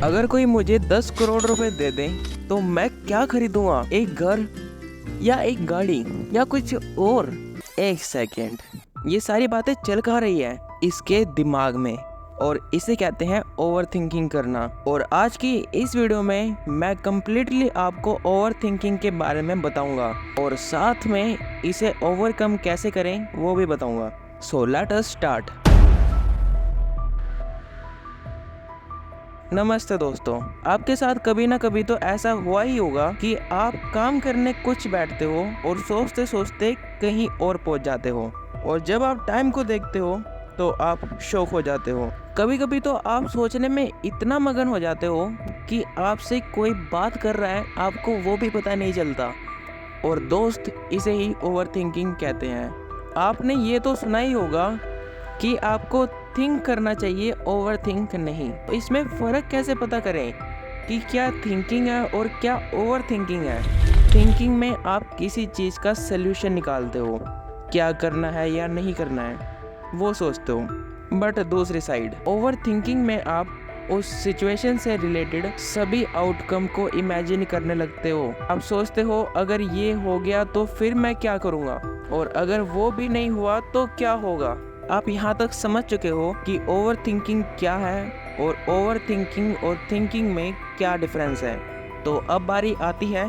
अगर कोई मुझे 10 करोड़ रुपए दे दे तो मैं क्या खरीदूंगा? एक घर या एक गाड़ी या कुछ और? एक सेकेंड, ये सारी बातें चल कहाँ रही है इसके दिमाग में, और इसे कहते हैं ओवर थिंकिंग करना। और आज की इस वीडियो में मैं कम्प्लीटली आपको ओवर थिंकिंग के बारे में बताऊंगा और साथ में इसे ओवरकम कैसे करें वो भी बताऊंगा। So let us start. नमस्ते दोस्तों, आपके साथ कभी ना कभी तो ऐसा हुआ ही होगा कि आप काम करने कुछ बैठते हो और सोचते सोचते कहीं और पहुंच जाते हो, और जब आप टाइम को देखते हो तो आप शॉक हो जाते हो। कभी कभी तो आप सोचने में इतना मगन हो जाते हो कि आपसे कोई बात कर रहा है, आपको वो भी पता नहीं चलता। और दोस्त, इसे ही ओवर थिंकिंग कहते हैं। आपने ये तो सुना ही होगा कि आपको थिंक करना चाहिए, ओवर थिंक नहीं। तो इसमें फ़र्क कैसे पता करें कि क्या थिंकिंग है और क्या ओवर थिंकिंग है? थिंकिंग में आप किसी चीज़ का सल्यूशन निकालते हो, क्या करना है या नहीं करना है वो सोचते हो। बट दूसरी साइड ओवर थिंकिंग में आप उस सिचुएशन से रिलेटेड सभी आउटकम को इमेजिन करने लगते हो। आप सोचते हो अगर ये हो गया तो फिर मैं क्या करूँगा, और अगर वो भी नहीं हुआ तो क्या होगा। आप यहाँ तक समझ चुके हो कि ओवर थिंकिंग क्या है और ओवर थिंकिंग और थिंकिंग में क्या डिफरेंस है। तो अब बारी आती है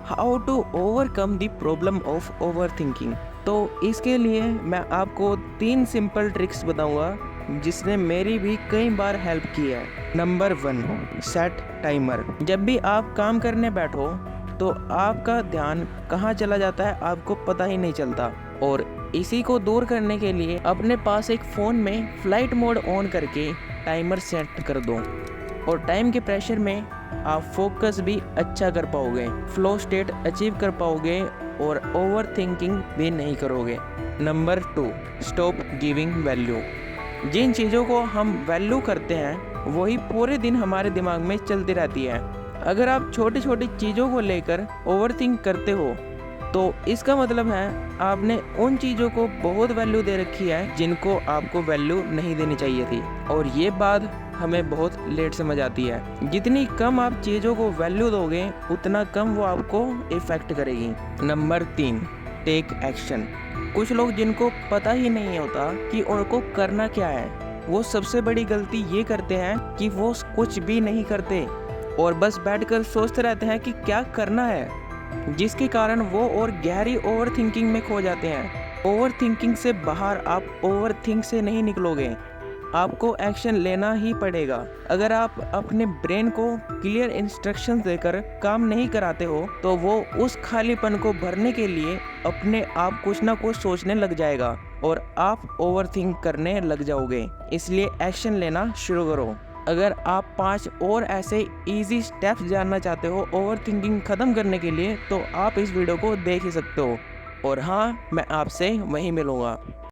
how to overcome the problem of overthinking. तो इसके लिए मैं आपको 3 सिंपल ट्रिक्स बताऊंगा जिसने मेरी भी कई बार हेल्प की है। Number 1, set timer. जब भी आप काम करने बैठो तो आपका ध्यान कहाँ चला जाता है आपको पता ही नहीं चलता, और इसी को दूर करने के लिए अपने पास एक फ़ोन में फ्लाइट मोड ऑन करके टाइमर सेट कर दो, और टाइम के प्रेशर में आप फोकस भी अच्छा कर पाओगे, फ्लो स्टेट अचीव कर पाओगे और ओवर थिंकिंग भी नहीं करोगे। Number 2, stop giving value. जिन चीज़ों को हम वैल्यू करते हैं वही पूरे दिन हमारे दिमाग में चलती रहती है। अगर आप छोटी छोटी चीज़ों को लेकर ओवर थिंक करते हो तो इसका मतलब है आपने उन चीज़ों को बहुत वैल्यू दे रखी है जिनको आपको वैल्यू नहीं देनी चाहिए थी, और ये बात हमें बहुत लेट समझ आती है। जितनी कम आप चीज़ों को वैल्यू दोगे उतना कम वो आपको इफ़ेक्ट करेगी। Number 3, take action. कुछ लोग जिनको पता ही नहीं होता कि उनको करना क्या है, वो सबसे बड़ी गलती ये करते हैं कि वो कुछ भी नहीं करते और बस बैठकर सोचते रहते हैं कि क्या करना है, जिसके कारण वो और गहरी ओवर थिंकिंग में खो जाते हैं। ओवर थिंकिंग से बाहर आप ओवर थिंक से नहीं निकलोगे, आपको एक्शन लेना ही पड़ेगा। अगर आप अपने ब्रेन को क्लियर इंस्ट्रक्शंस देकर काम नहीं कराते हो तो वो उस खालीपन को भरने के लिए अपने आप कुछ ना कुछ सोचने लग जाएगा और आप ओवर थिंक करने लग जाओगे। इसलिए एक्शन लेना शुरू करो। अगर आप 5 और ऐसे इजी स्टेप्स जानना चाहते हो ओवर थिंकिंग ख़त्म करने के लिए तो आप इस वीडियो को देख ही सकते हो, और हाँ, मैं आपसे वहीं मिलूँगा।